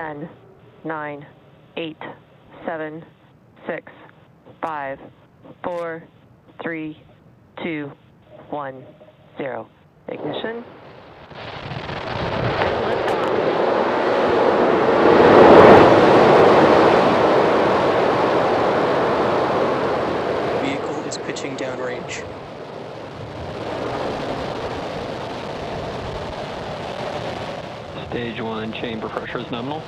10, 9, 8, 7, 6, 5, 4, 3, 2, 1, 0. Ignition. Vehicle is pitching downrange. Stage 1 chamber pressure is nominal.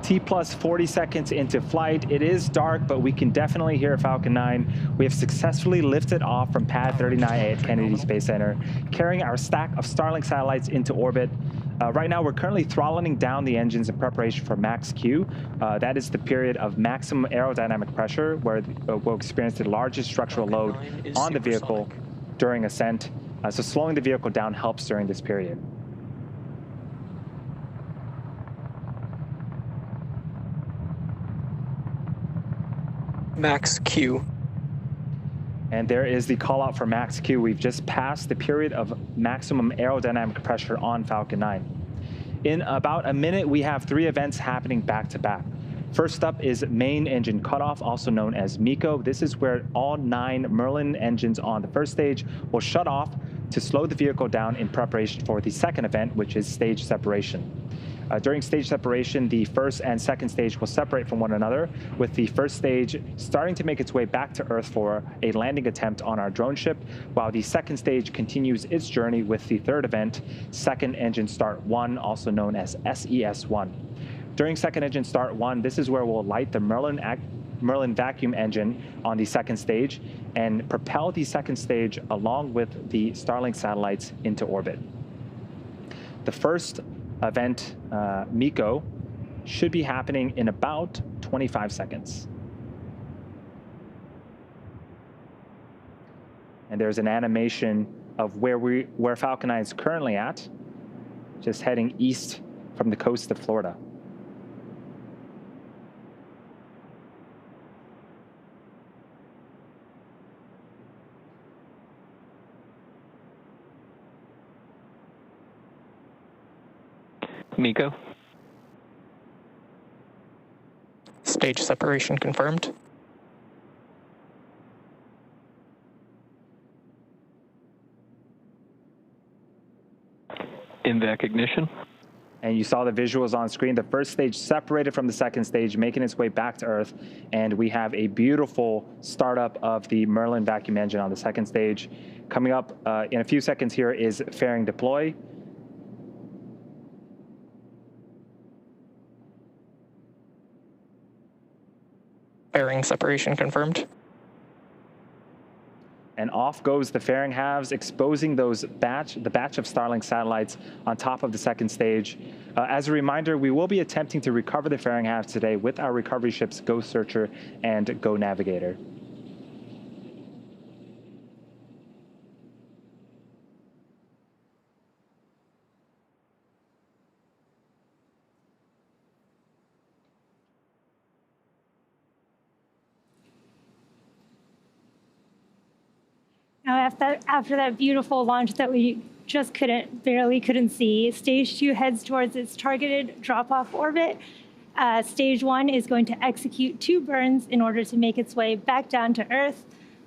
T plus 40 seconds into flight. It is dark, but we can definitely hear Falcon 9. We have successfully lifted off from pad 39 at Kennedy Space Center, carrying our stack of Starlink satellites into orbit. Right now, we're currently throttling down the engines in preparation for max Q. That is the period of maximum aerodynamic pressure, where we'll experience the largest structural load on the vehicle during ascent. So slowing the vehicle down helps during this period. Max Q. And there is the call out for max Q. We've just passed the period of maximum aerodynamic pressure on Falcon 9. In about a minute, we have 3 events happening back to back. First up is main engine cutoff, also known as MECO. This is where all 9 Merlin engines on the first stage will shut off to slow the vehicle down in preparation for the second event, which is stage separation. During stage separation, the first and second stage will separate from one another, with the first stage starting to make its way back to Earth for a landing attempt on our drone ship, while the second stage continues its journey with the third event, Second Engine Start 1, also known as SES-1. During Second Engine Start 1, this is where we'll light the Merlin vacuum engine on the second stage and propel the second stage along with the Starlink satellites into orbit. The first event, MECO, should be happening in about 25 seconds. And there's an animation of where Falcon 9 is currently at, just heading east from the coast of Florida. MECO. Stage separation confirmed. INVAC ignition. And you saw the visuals on screen. The first stage separated from the second stage, making its way back to Earth. And we have a beautiful startup of the Merlin vacuum engine on the second stage. Coming up in a few seconds here is fairing deploy. Fairing separation confirmed. And off goes the fairing halves, exposing the batch of Starlink satellites on top of the second stage. As a reminder, we will be attempting to recover the fairing halves today with our recovery ships Go Searcher and Go Navigator. Now, after that beautiful launch that we just barely couldn't see, Stage 2 heads towards its targeted drop-off orbit. Stage 1 is going to execute 2 burns in order to make its way back down to Earth.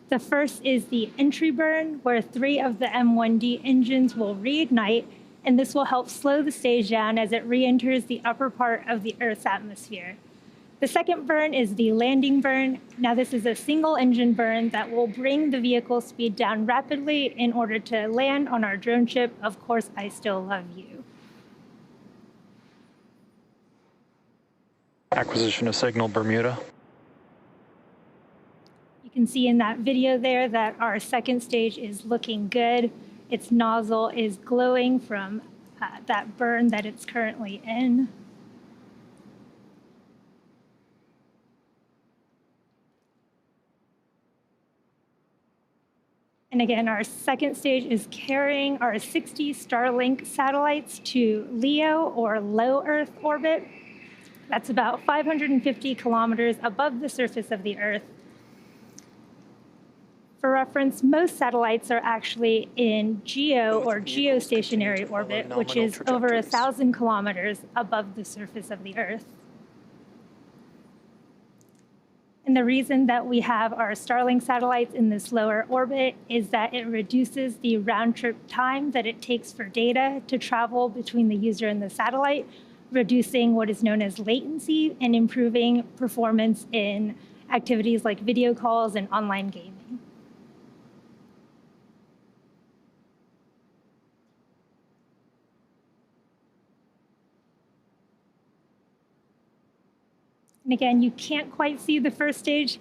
The first is the entry burn, where 3 of the M1D engines will reignite, and this will help slow the stage down as it re-enters the upper part of the Earth's atmosphere. The second burn is the landing burn. Now, this is a single engine burn that will bring the vehicle speed down rapidly in order to land on our drone ship, Of Course I Still Love You. Acquisition of signal, Bermuda. You can see in that video there that our second stage is looking good. Its nozzle is glowing from that burn that it's currently in. And again, our second stage is carrying our 60 Starlink satellites to LEO, or low Earth orbit. That's about 550 kilometers above the surface of the Earth. For reference, most satellites are actually in GEO, or geostationary orbit, which is over 1,000 kilometers above the surface of the Earth. And the reason that we have our Starlink satellites in this lower orbit is that it reduces the round-trip time that it takes for data to travel between the user and the satellite, reducing what is known as latency and improving performance in activities like video calls and online gaming. And again, you can't quite see the first stage,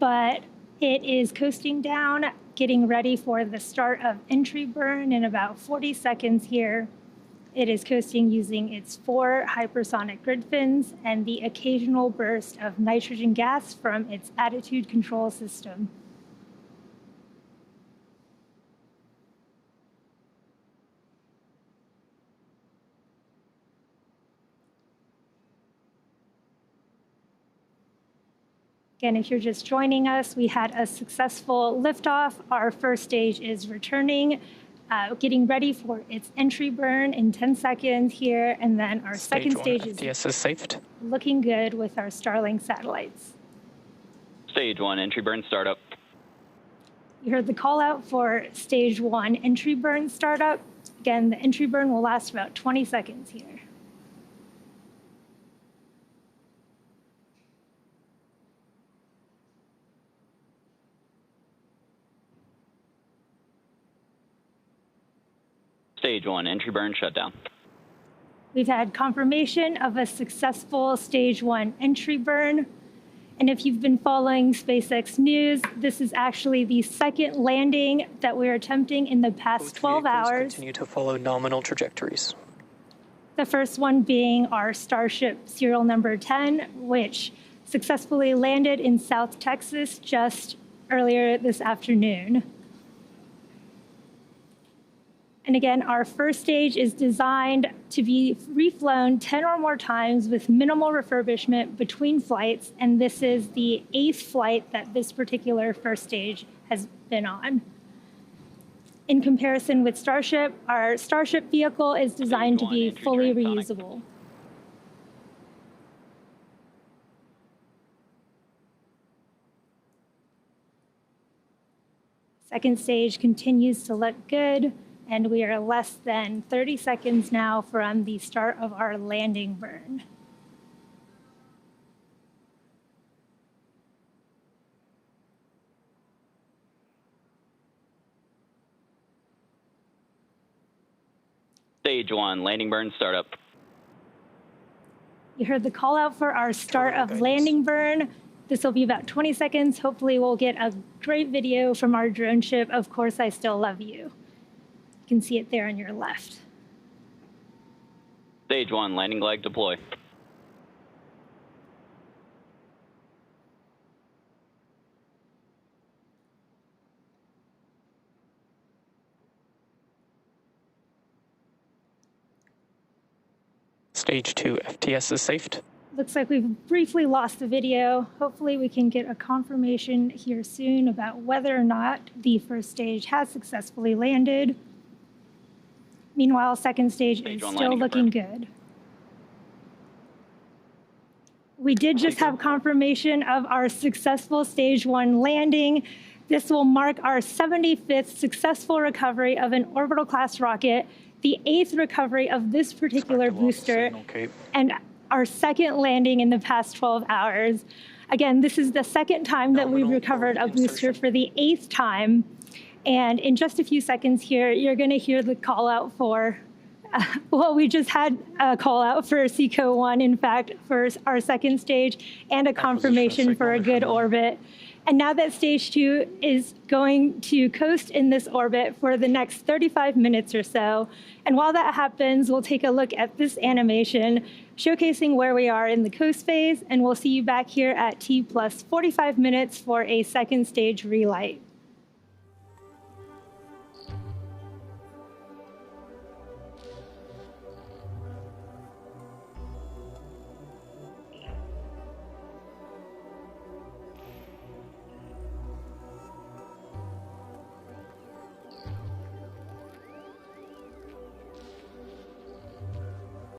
but it is coasting down, getting ready for the start of entry burn in about 40 seconds here. It is coasting using its 4 hypersonic grid fins and the occasional burst of nitrogen gas from its attitude control system. Again, if you're just joining us, we had a successful liftoff. Our first stage is returning, getting ready for its entry burn in 10 seconds here, and then our second stage is safed. Looking good with our Starlink satellites. Stage 1, entry burn startup. You heard the call out for stage 1 entry burn startup. Again, the entry burn will last about 20 seconds here. Stage 1, entry burn shutdown. We've had confirmation of a successful stage 1 entry burn. And if you've been following SpaceX news, this is actually the second landing that we're attempting in the past 12 hours. Continue to follow nominal trajectories. The first one being our Starship serial number 10, which successfully landed in South Texas just earlier this afternoon. And again, our first stage is designed to be reflown 10 or more times with minimal refurbishment between flights, and this is the 8th flight that this particular first stage has been on. In comparison with Starship, our Starship vehicle is designed to be fully reusable. Second stage continues to look good. And we are less than 30 seconds now from the start of our landing burn. Stage 1, landing burn startup. You heard the call out for our start of landing burn. This will be about 20 seconds. Hopefully we'll get a great video from our drone ship. Of course, I still love you. You can see it there on your left. Stage 1, landing leg deploy. Stage 2 FTS is safed. Looks like we've briefly lost the video. Hopefully we can get a confirmation here soon about whether or not the first stage has successfully landed. Meanwhile, second stage is still looking good. We did just have confirmation of our successful stage 1 landing. This will mark our 75th successful recovery of an orbital class rocket, the 8th recovery of this particular booster, and our second landing in the past 12 hours. Again, this is the second time that we've recovered a booster for the 8th time. And in just a few seconds here, you're going to hear the call out for, well, we just had a call out for SECO 1, in fact, for our second stage, and a confirmation for a good orbit. And now that stage 2 is going to coast in this orbit for the next 35 minutes or so. And while that happens, we'll take a look at this animation showcasing where we are in the coast phase, and we'll see you back here at T plus 45 minutes for a second stage relight.